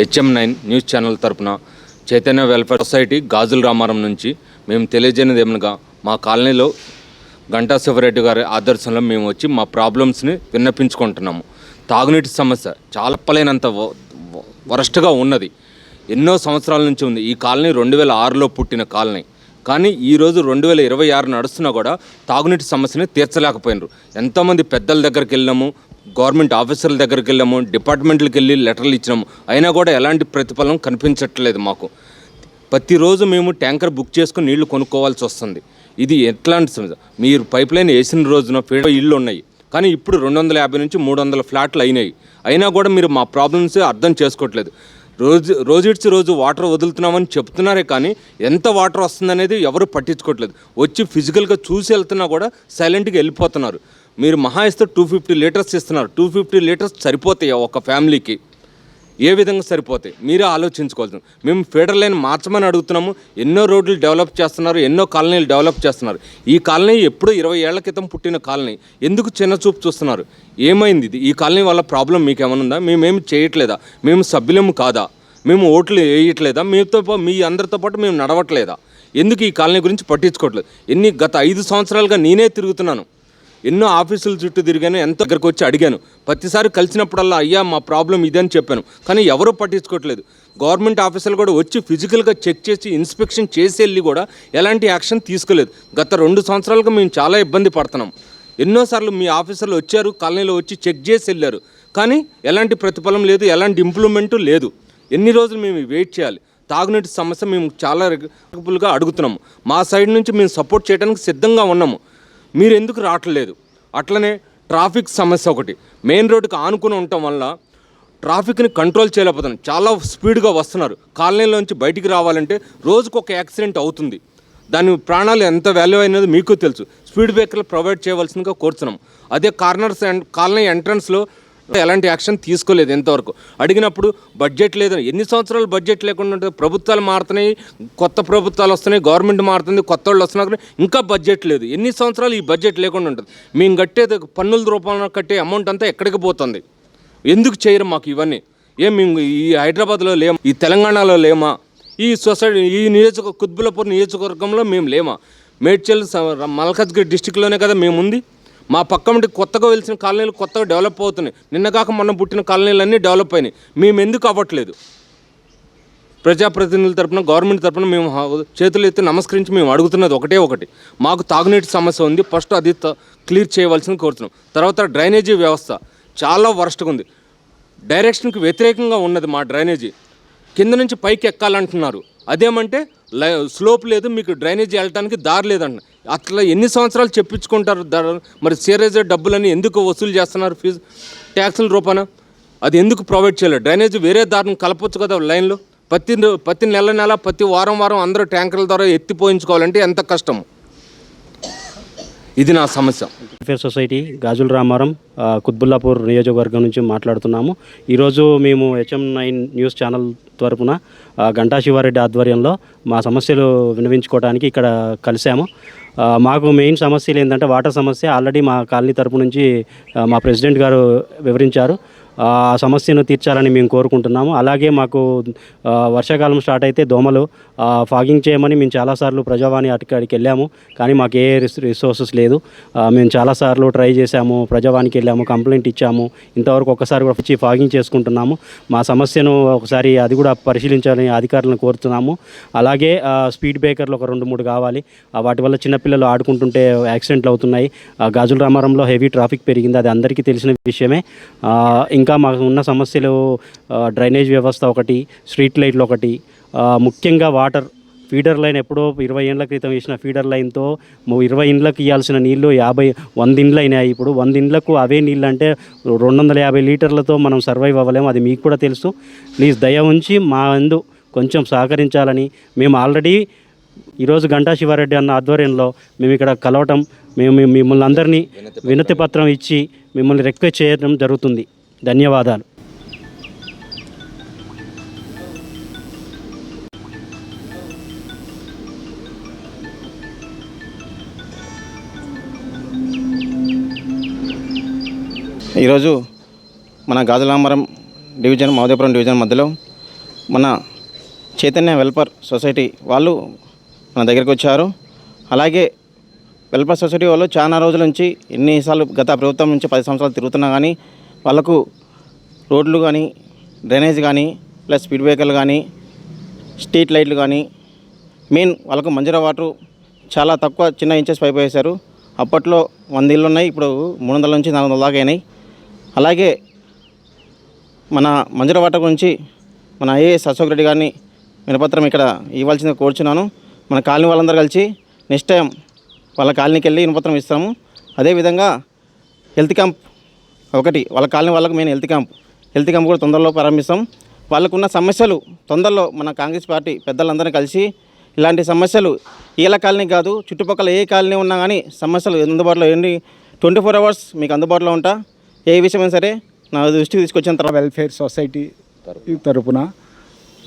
HM9 news channel తరపున Chaitanya welfare society గాజుల రామారం నుంచి మేము తెలియజేయనిది ఏమనగా మా కాలనీలో గంటా శివరెడ్డి గారి ఆదర్శంలో మేము వచ్చి మా ప్రాబ్లమ్స్ని విన్నపించుకుంటున్నాము. తాగునీటి సమస్య చాలా చెప్పలేనంత వరస్ట్గా ఉన్నది. ఎన్నో సంవత్సరాల నుంచి ఉంది. ఈ కాలనీ 2006లో పుట్టిన కాలనీ. కానీ ఈరోజు 2026 నడుస్తున్నా కూడా తాగునీటి సమస్యని తీర్చలేకపోయినారు. ఎంతోమంది పెద్దల దగ్గరికి వెళ్ళాము, గవర్నమెంట్ ఆఫీసర్ల దగ్గరికి వెళ్ళాము, డిపార్ట్మెంట్లకు వెళ్ళి లెటర్లు ఇచ్చినాము. అయినా కూడా ఎలాంటి ప్రతిఫలం కనిపించట్లేదు మాకు. ప్రతిరోజు మేము ట్యాంకర్ బుక్ చేసుకుని నీళ్లు కొనుక్కోవాల్సి వస్తుంది. ఇది ఎట్లాంటి సమస్య? మీరు పైప్ లైన్ వేసిన రోజున ఇళ్ళు ఉన్నాయి, కానీ ఇప్పుడు 250 నుంచి 300 ఫ్లాట్లు అయినాయి. అయినా కూడా మీరు మా ప్రాబ్లమ్స్ అర్థం చేసుకోవట్లేదు. రోజు వాటర్ వదులుతున్నామని చెప్తున్నారే కానీ ఎంత వాటర్ వస్తుందనేది ఎవరు పట్టించుకోవట్లేదు. వచ్చి ఫిజికల్గా చూసి వెళ్తున్నా కూడా సైలెంట్గా వెళ్ళిపోతున్నారు. మీరు మహా ఇస్తే 250 లీటర్స్ ఇస్తున్నారు. 250 లీటర్స్ సరిపోతాయి ఒక ఫ్యామిలీకి? ఏ విధంగా సరిపోతాయి? మీరే ఆలోచించుకోవాల్సింది. మేము ఫీడర్ లైన్ మార్చమని అడుగుతున్నాము. ఎన్నో రోడ్లు డెవలప్ చేస్తున్నారు, ఎన్నో కాలనీలు డెవలప్ చేస్తున్నారు. ఈ కాలనీ ఎప్పుడో 20 ఏళ్ల క్రితం పుట్టిన కాలనీ. ఎందుకు చిన్న చూపు చూస్తున్నారు? ఏమైంది ఇది? ఈ కాలనీ వల్ల ప్రాబ్లం మీకు ఏమైనా ఉందా? మేమేమి చేయట్లేదా? మేము సభ్యులము కాదా? మేము ఓట్లు వేయట్లేదా? మీ అందరితో పాటు మేము నడవట్లేదా? ఎందుకు ఈ కాలనీ గురించి పట్టించుకోవట్లేదు? గత 5 సంవత్సరాలుగా నేనే తిరుగుతున్నాను. ఎన్నో ఆఫీసుల చుట్టూ తిరిగాను, ఎంత దగ్గరకు వచ్చి అడిగాను. ప్రతిసారి కలిసినప్పుడల్లా అయ్యా మా ప్రాబ్లం ఇదని చెప్పాను, కానీ ఎవరూ పట్టించుకోవట్లేదు. గవర్నమెంట్ ఆఫీసర్లు కూడా వచ్చి ఫిజికల్గా చెక్ చేసి ఇన్స్పెక్షన్ చేసి వెళ్ళి కూడా ఎలాంటి యాక్షన్ తీసుకోలేదు. గత 2 సంవత్సరాలుగా మేము చాలా ఇబ్బంది పడుతున్నాం. ఎన్నోసార్లు మీ ఆఫీసర్లు వచ్చారు, కాలనీలో వచ్చి చెక్ చేసి వెళ్ళారు, కానీ ఎలాంటి ప్రతిఫలం లేదు, ఎలాంటి ఇంప్రూవ్మెంటు లేదు. ఎన్ని రోజులు మేము వెయిట్ చేయాలి? తాగునీటి సమస్య మేము చాలా రెగ్యులర్గా అడుగుతున్నాము. మా సైడ్ నుంచి మేము సపోర్ట్ చేయడానికి సిద్ధంగా ఉన్నాము. మీరు ఎందుకు రావట్లేదు? అట్లనే ట్రాఫిక్ సమస్య ఒకటి. మెయిన్ రోడ్డుకి ఆనుకుని ఉండటం వల్ల ట్రాఫిక్ని కంట్రోల్ చేయలేకపోతున్నాం. చాలా స్పీడ్గా వస్తున్నారు. కాలనీలోంచి బయటికి రావాలంటే రోజుకు ఒక యాక్సిడెంట్ అవుతుంది. దాని ప్రాణాలు ఎంత వాల్యూ అయినది మీకు తెలుసు. స్పీడ్ బ్రేకర్లు ప్రొవైడ్ చేయవలసిందిగా కోరుతున్నాం. అదే కాలనీ ఎంట్రన్స్లో ఎలాంటి యాక్షన్ తీసుకోలేదు ఇంతవరకు. అడిగినప్పుడు బడ్జెట్ లేదని. ఎన్ని సంవత్సరాలు బడ్జెట్ లేకుండా ఉంటుంది? ప్రభుత్వాలు మారుతున్నాయి, కొత్త ప్రభుత్వాలు వస్తున్నాయి, గవర్నమెంట్ మారుతుంది, కొత్త వాళ్ళు వస్తున్నారు, ఇంకా బడ్జెట్ లేదు. ఎన్ని సంవత్సరాలు ఈ బడ్జెట్ లేకుండా ఉంటుంది? మేము కట్టేది పన్నుల రూపంలో కట్టే అమౌంట్ అంతా ఎక్కడికి పోతుంది? ఎందుకు చేయరు మాకు ఇవన్నీ? మేము ఈ హైదరాబాద్లో లేమా? ఈ తెలంగాణలో లేమా? ఈ సొసైటీ కుత్బుల్లాపూర్ నియోజకవర్గంలో మేము లేమా? మేడ్చల్ మల్కాజ్గిరి డిస్టిక్లోనే కదా మేము ఉంది. మా పక్క కొత్తగా వెలిసిన కాలనీలు కొత్తగా డెవలప్ అవుతున్నాయి. నిన్నగాక మొన్న పుట్టిన కాలనీలన్నీ డెవలప్ అయినాయి. మేము ఎందుకు అవ్వట్లేదు? ప్రజాప్రతినిధుల తరపున, గవర్నమెంట్ తరపున మేము చేతులు ఎత్తి నమస్కరించి మేము అడుగుతున్నది ఒకటి, మాకు తాగునీటి సమస్య ఉంది. ఫస్ట్ అది క్లియర్ చేయవలసింది కోరుతున్నాం. తర్వాత డ్రైనేజీ వ్యవస్థ చాలా వరస్ట్గా ఉంది. డైరెక్షన్కి వ్యతిరేకంగా ఉన్నది మా డ్రైనేజీ. కింద నుంచి పైకి ఎక్కాలంటున్నారు. అదేమంటే స్లోప్ లేదు, మీకు డ్రైనేజీ వెళ్ళడానికి దారి లేదంట. అట్లా ఎన్ని సంవత్సరాలు చెప్పించుకుంటారు? మరి సీరేజ్ డబ్బులని ఎందుకు వసూలు చేస్తున్నారు? ఫీజు ట్యాక్సుల రూపాన అది ఎందుకు ప్రొవైడ్ చేయలేదు? డ్రైనేజీ వేరే దారిని కలపొచ్చు కదా లైన్లో. ప్రతి నెల ప్రతి వారం అందరూ ట్యాంకర్ల ద్వారా ఎత్తిపోయించుకోవాలంటే ఎంత కష్టం? ఇది నా సమస్య. వెల్ఫేర్ సొసైటీ గాజుల రామారం కుత్బుల్లాపూర్ నియోజకవర్గం నుంచి మాట్లాడుతున్నాము. ఈరోజు మేము HM9 న్యూస్ ఛానల్ తరపున గంటా శివారెడ్డి ఆధ్వర్యంలో మా సమస్యలు వినవించుకోవడానికి ఇక్కడ కలిసాము. మాకు మెయిన్ సమస్యలు ఏంటంటే వాటర్ సమస్య. ఆల్రెడీ మా కాలనీ తరపు నుంచి మా ప్రెసిడెంట్ గారు వివరించారు. ఆ సమస్యను తీర్చాలని మేము కోరుకుంటున్నాము. అలాగే మాకు వర్షాకాలం స్టార్ట్ అయితే దోమలు ఫాగింగ్ చేయమని మేము చాలాసార్లు ప్రజావాణి అక్కడికి వెళ్ళాము, కానీ మాకు ఏ రిసోర్సెస్ లేదు. మేము చాలాసార్లు ట్రై చేశాము, ప్రజావాణికి వెళ్ళాము, కంప్లైంట్ ఇచ్చాము. ఇంతవరకు ఒకసారి కూడా వచ్చి ఫాగింగ్ చేసుకుంటున్నాము. మా సమస్యను ఒకసారి అది కూడా పరిశీలించాలని అధికారులను కోరుతున్నాము. అలాగే స్పీడ్ బ్రేకర్లు ఒక 2-3 కావాలి. వాటి వల్ల చిన్నపిల్లలు ఆడుకుంటుంటే యాక్సిడెంట్లు అవుతున్నాయి. గాజుల రామారంలో హెవీ ట్రాఫిక్ పెరిగింది, అది అందరికీ తెలిసిన విషయమే. ఇంకా మాకు ఉన్న సమస్యలు డ్రైనేజ్ వ్యవస్థ ఒకటి, స్ట్రీట్ లైట్లు ఒకటి, ముఖ్యంగా వాటర్. ఫీడర్ లైన్ ఎప్పుడో 20 ఏళ్ల క్రితం వేసిన ఫీడర్ లైన్తో 20 ఇండ్లకు ఇవ్వాల్సిన నీళ్లు 100 ఇండ్లు అయినాయి. ఇప్పుడు 100 ఇండ్లకు అవే నీళ్ళు అంటే 250 లీటర్లతో మనం సర్వైవ్ అవ్వలేము. అది మీకు కూడా తెలుసు. ప్లీజ్ దయ ఉంచి మా అందు కొంచెం సహకరించాలని. మేము ఆల్రెడీ ఈరోజు గంటా శివారెడ్డి అన్న ఆధ్వర్యంలో మేము ఇక్కడ కలవటం, మేము మిమ్మల్ని అందరినీ వినతి పత్రం ఇచ్చి మిమ్మల్ని రిక్వెస్ట్ చేయడం జరుగుతుంది. ధన్యవాదాలు. ఈరోజు మన గాజుల రామారం డివిజన్, మహదేవపురం డివిజన్ మధ్యలో మన చైతన్య వెల్ఫేర్ సొసైటీ వాళ్ళు మన దగ్గరికి వచ్చారు. అలాగే వెల్ఫేర్ సొసైటీ వాళ్ళు చాలా రోజుల నుంచి ఎన్నిసార్లు గత ప్రభుత్వం నుంచి 10 సంవత్సరాలు తిరుగుతున్నా కానీ వాళ్ళకు రోడ్లు కానీ డ్రైనేజ్ కానీ ప్లస్ స్పీడ్ బ్రేకర్లు కానీ స్ట్రీట్ లైట్లు కానీ మెయిన్ వాళ్ళకు మంజీరా వాటర్ చాలా తక్కువ చిన్న ఇంచెస్ పైపు వేశారు. అప్పట్లో 100 ఇళ్ళు ఉన్నాయి, ఇప్పుడు 300 నుంచి 400 దాకా అయినాయి. అలాగే మన మంజీరా వాటర్ గురించి మన ఐఏఎస్ అశోక్ రెడ్డి గారిని వినపత్రం ఇక్కడ ఇవ్వాల్సిందిగా కోరుచున్నాను. మన కాలనీ వాళ్ళందరూ కలిసి నెక్స్ట్ టైం వాళ్ళ కాలనీకి వెళ్ళి వినపత్రం ఇస్తాము. అదేవిధంగా హెల్త్ క్యాంప్ ఒకటి వాళ్ళ కాలనీ వాళ్ళకు మెయిన్ హెల్త్ క్యాంప్ కూడా తొందరలో ప్రారంభిస్తాం. వాళ్ళకున్న సమస్యలు తొందరలో మన కాంగ్రెస్ పార్టీ పెద్దలందరినీ కలిసి ఇలాంటి సమస్యలు ఈల కాలనీ కాదు, చుట్టుపక్కల ఏ కాలనీ ఉన్నా కానీ సమస్యలు అందుబాటులో 24 hours మీకు అందుబాటులో ఉంటా. ఏ విషయమైనా సరే నా దృష్టికి తీసుకొచ్చిన తర్వాత వెల్ఫేర్ సొసైటీ తరపున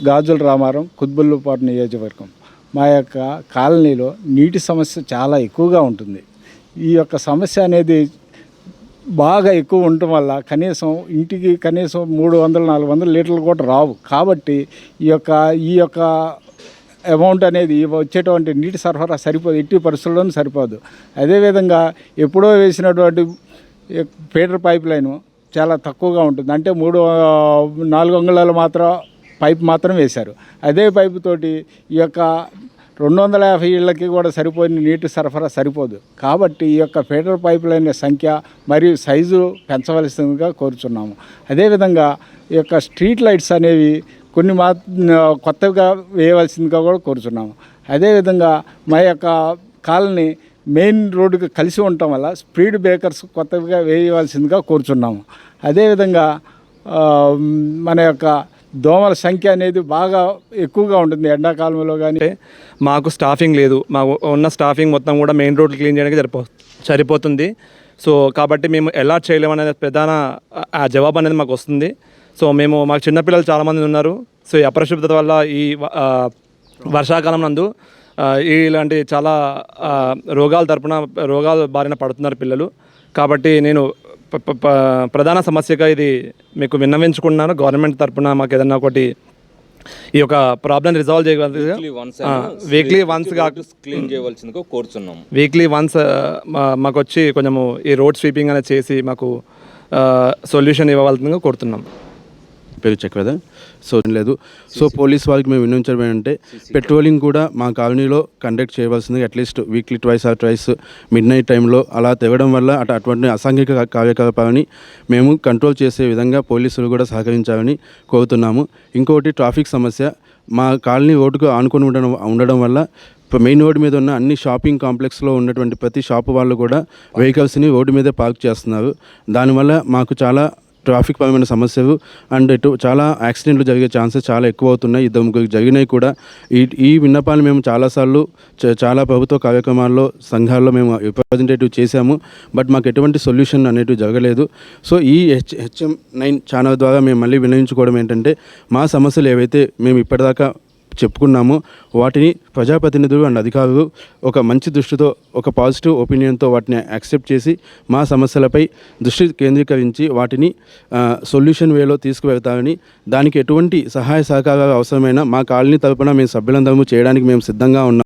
గాజుల రామారం కుత్బుల్లాపూర్ నియోజకవర్గం మా యొక్క కాలనీలో నీటి సమస్య చాలా ఎక్కువగా ఉంటుంది. ఈ యొక్క సమస్య అనేది బాగా ఎక్కువ ఉండటం వల్ల ఇంటికి కనీసం 300-400 లీటర్లు కూడా రావు. కాబట్టి ఈ యొక్క అమౌంట్ అనేది వచ్చేటువంటి నీటి సరఫరా సరిపోదు, ఎట్టి పరిస్థితుల్లోనూ సరిపోదు. అదేవిధంగా ఎప్పుడో వేసినటువంటి ఫీడర్ పైప్ లైను చాలా తక్కువగా ఉంటుంది. అంటే 4 అంగుళాలు పైప్ మాత్రం వేశారు. అదే పైపు తోటి ఈ యొక్క 250 ఇళ్ళకి కూడా సరిపోయిన నీటి సరఫరా సరిపోదు. కాబట్టి ఈ యొక్క ఫీడర్ పైప్ లైన్ సంఖ్య మరియు సైజు పెంచవలసిందిగా కోరుచున్నాము. అదేవిధంగా ఈ యొక్క స్ట్రీట్ లైట్స్ అనేవి కొన్ని కొత్తగా వేయవలసిందిగా కూడా కోరుచున్నాము. అదేవిధంగా మా యొక్క కాలనీ మెయిన్ రోడ్డుకి కలిసి ఉండటం వల్ల స్పీడ్ బ్రేకర్స్ కొత్తగా వేయవలసిందిగా కోరుచున్నాము. అదేవిధంగా మన యొక్క దోమల సంఖ్య అనేది బాగా ఎక్కువగా ఉంటుంది ఎండాకాలంలో. కానీ మాకు స్టాఫింగ్ లేదు, మాకు ఉన్న స్టాఫింగ్ మొత్తం కూడా మెయిన్ రోడ్లు క్లీన్ చేయడానికి సరిపోతుంది. సో కాబట్టి మేము ఎలా చేయలేమనేది ప్రధాన జవాబు అనేది మాకు వస్తుంది. సో మాకు చిన్నపిల్లలు చాలామంది ఉన్నారు. సో ఈ అపరిశుభ్రత వల్ల ఈ వర్షాకాలం నందు ఇలాంటి చాలా రోగాల బారిన పడుతున్నారు పిల్లలు. కాబట్టి నేను ప్రధాన సమస్యగా ఇది మీకు విన్నవించుకున్నాను. గవర్నమెంట్ తరపున మాకు ఏదన్నా ఒకటి ఈ యొక్క ప్రాబ్లం రిజాల్వ్ చేయగలిగితే వీక్లీ వన్స్ క్లీన్ చేయవలసిందిగా కోరుచున్నాం. వీక్లీ వన్స్ మాకు వచ్చి కొంచెము ఈ రోడ్ స్వీపింగ్ అనేది చేసి మాకు సొల్యూషన్ ఇవ్వవలసిందిగా కోరుతున్నాం. పేరు చక్రధర్. సో పోలీస్ వాళ్ళకి మేము విన్నవించడం ఏంటంటే పెట్రోలింగ్ కూడా మా కాలనీలో కండక్ట్ చేయవలసింది. At least weekly twice mid night టైంలో అలా తెగడం వల్ల అటువంటి అసాంఘిక కార్యకలాపాలని మేము కంట్రోల్ చేసే విధంగా పోలీసులు కూడా సహకరించాలని కోరుతున్నాము. ఇంకోటి ట్రాఫిక్ సమస్య. మా కాలనీ రోడ్డుకు ఆనుకొని ఉండడం వల్ల మెయిన్ రోడ్డు మీద ఉన్న అన్ని షాపింగ్ కాంప్లెక్స్లో ఉన్నటువంటి ప్రతి షాపు వాళ్ళు కూడా వెహికల్స్ని రోడ్డు మీదే పార్క్ చేస్తున్నారు. దానివల్ల మాకు చాలా ట్రాఫిక్ పరమైన సమస్యలు అండ్ చాలా యాక్సిడెంట్లు జరిగే ఛాన్సెస్ చాలా ఎక్కువ అవుతున్నాయి. 2-3 జరిగినాయి కూడా. ఈ విన్నపాలు మేము చాలాసార్లు చాలా ప్రభుత్వ కార్యక్రమాల్లో సంఘాల్లో మేము రిప్రజెంటేటివ్ చేశాము. బట్ మాకు ఎటువంటి సొల్యూషన్ అనేటివి జరగలేదు. సో ఈ HM9 ఛానల్ ద్వారా మేము మళ్ళీ వినియోగించుకోవడం ఏంటంటే మా సమస్యలు ఏవైతే మేము ఇప్పటిదాకా చెప్పుకున్నాము వాటిని ప్రజాప్రతినిధులు అండ్ అధికారులు ఒక మంచి దృష్టితో, ఒక పాజిటివ్ ఒపీనియన్తో వాటిని యాక్సెప్ట్ చేసి మా సమస్యలపై దృష్టి కేంద్రీకరించి వాటిని సొల్యూషన్ వేలో తీసుకువెళ్తారని, దానికి ఎటువంటి సహాయ సహకారాలు అవసరమైన మా కాలనీ తరపున మేము సభ్యులందరము చేయడానికి మేము సిద్ధంగా ఉన్నాం.